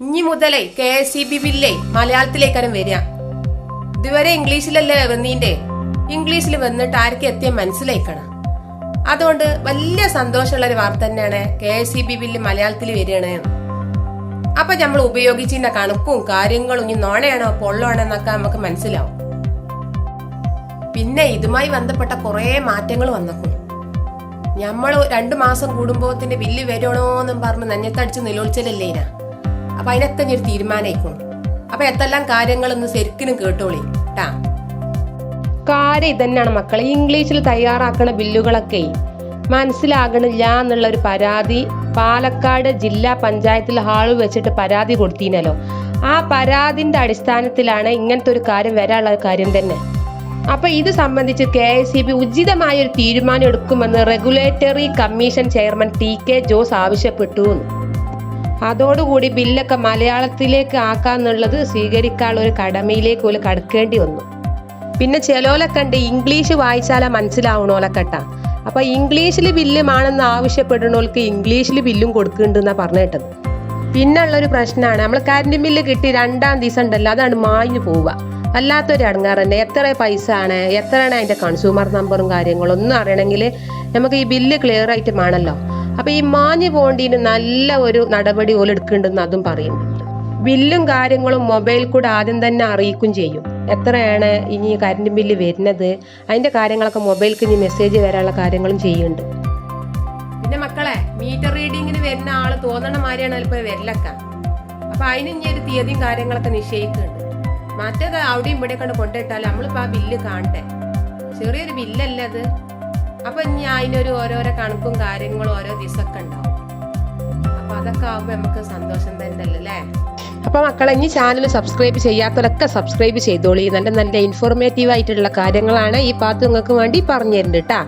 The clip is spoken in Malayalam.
ഇനി മുതലേ KSEB ബില്ലേ മലയാളത്തിലേക്കാരും വരിക. ഇതുവരെ ഇംഗ്ലീഷിലല്ലേ വന്നീന്റെ, ഇംഗ്ലീഷിൽ വന്നിട്ട് ആർക്കും എത്തിയാൽ മനസ്സിലാക്കണം. അതുകൊണ്ട് വലിയ സന്തോഷമുള്ള ഒരു വാർത്ത തന്നെയാണ് KSEB ബില്ല് മലയാളത്തിൽ വരികയാണ്. അപ്പൊ നമ്മൾ ഉപയോഗിച്ചിന്റെ കണക്കും കാര്യങ്ങളും ഇനി നോണയാണോ പൊള്ളാണോ എന്നൊക്കെ നമുക്ക് മനസ്സിലാവും. പിന്നെ ഇതുമായി ബന്ധപ്പെട്ട കുറെ മാറ്റങ്ങൾ വന്നേക്കും. നമ്മൾ 2 മാസം കൂടുമ്പോത്തിന്റെ ബില്ല് വരണോന്നും പറഞ്ഞ് നെഞ്ഞത്തടിച്ച് നിലവിളിച്ചല്ലേ ഇന. അപ്പൊ അതിനൊക്കെ ഒരു തീരുമാനമായിക്കോളും. അപ്പൊ എത്തെല്ലാം കാര്യങ്ങളൊന്ന് ശരിക്കും കേട്ടോളി ട്ടാ. കാര്യം ഇതന്നെയാണ് മക്കളെ, ഇംഗ്ലീഷിൽ തയ്യാറാക്കുന്ന ബില്ലുകളൊക്കെ മനസ്സിലാകണില്ല എന്നുള്ള ഒരു പരാതി പാലക്കാട് ജില്ലാ പഞ്ചായത്തിൽ ഹാളിൽ വെച്ചിട്ട് പരാതി കൊടുത്തീനല്ലോ. ആ പരാതിന്റെ അടിസ്ഥാനത്തിലാണ് ഇങ്ങനത്തെ ഒരു കാര്യം വരാനുള്ള കാര്യം തന്നെ. അപ്പൊ ഇത് സംബന്ധിച്ച് KSEB ഉചിതമായ ഒരു തീരുമാനം എടുക്കുമെന്ന് regulatory commission chairman TK Jose ആവശ്യപ്പെട്ടു. അതോടുകൂടി ബില്ലൊക്കെ മലയാളത്തിലേക്ക് ആക്കാന്നുള്ളത് സ്വീകരിക്കാനുള്ള ഒരു കടമയിലേക്ക് ഒരു കടക്കേണ്ടി വന്നു. പിന്നെ ചിലോലൊക്കെ ഉണ്ട് ഇംഗ്ലീഷ് വായിച്ചാലാ മനസ്സിലാവണോലക്കെട്ടാ. അപ്പൊ ഇംഗ്ലീഷിൽ ബില്ലുമാണെന്ന് ആവശ്യപ്പെടുന്നവർക്ക് ഇംഗ്ലീഷിൽ ബില്ലും കൊടുക്കുന്നുണ്ടെന്നാ പറഞ്ഞിട്ടത്. പിന്നുള്ളൊരു പ്രശ്നമാണ്, നമ്മൾ കറണ്ട് ബില്ല് കിട്ടി 2-ാം ദിവസം ഉണ്ടല്ലോ, അതാണ് മാഞ്ഞു പോവുക. അല്ലാത്തൊരു അടങ്ങാറ് തന്നെ. എത്ര പൈസ ആണ്, എത്രയാണ് അതിന്റെ കൺസ്യൂമർ നമ്പറും കാര്യങ്ങളും ഒന്നും അറിയണമെങ്കിൽ നമുക്ക് ഈ ബില്ല് ക്ലിയർ ആയിട്ട് വേണമല്ലോ. അപ്പൊ ഈ മാഞ്ഞു പോകേണ്ടതിന് നല്ല ഒരു നടപടി പോലും എടുക്കുന്നുണ്ടെന്ന് അതും പറയുന്നുണ്ട്. ബില്ലും കാര്യങ്ങളും മൊബൈൽ കൂടെ ആദ്യം തന്നെ അറിയിക്കും ചെയ്യും. എത്രയാണ് ഇനി കറണ്ട് ബില്ല് വരുന്നത്, അതിന്റെ കാര്യങ്ങളൊക്കെ മൊബൈലിലേക്ക് ഇനി മെസ്സേജ് വരാനുള്ള കാര്യങ്ങളും ചെയ്യുന്നുണ്ട്. പിന്നെ മക്കളെ, മീറ്റർ റീഡിങ്ങിന് വരുന്ന ആള് തോന്നണ മാതിരിയാണ് ചിലപ്പോ വരലൊക്ക. അപ്പൊ അതിന് ഇനി ഒരു തീയതിയും കാര്യങ്ങളൊക്കെ നിശ്ചയിക്കുന്നുണ്ട്. മറ്റേത് അവിടെയും ഇവിടെ കൊണ്ട് കൊണ്ടിട്ടാൽ നമ്മളിപ്പോ ആ ബില്ല് കാണട്ടെ. ചെറിയൊരു ബില്ലല്ലേ അത്. അപ്പൊ ഇനി അതിനൊരു ഓരോരോ കണക്കും കാര്യങ്ങളും ഓരോ ദിവസമൊക്കെ ഉണ്ടാവും. അപ്പൊ അതൊക്കെ ആവുമ്പോ നമുക്ക് സന്തോഷം തന്നെ അല്ലേ. അപ്പൊ മക്കളെ, ഇനി ചാനൽ സബ്സ്ക്രൈബ് ചെയ്യാത്തവരൊക്കെ സബ്സ്ക്രൈബ് ചെയ്തോളി. നല്ല നല്ല ഇൻഫോർമേറ്റീവ് ആയിട്ടുള്ള കാര്യങ്ങളാണ് ഈ പാത്ത് നിങ്ങൾക്ക് വേണ്ടി പറഞ്ഞു തരുന്നുണ്ട് കേട്ടാ.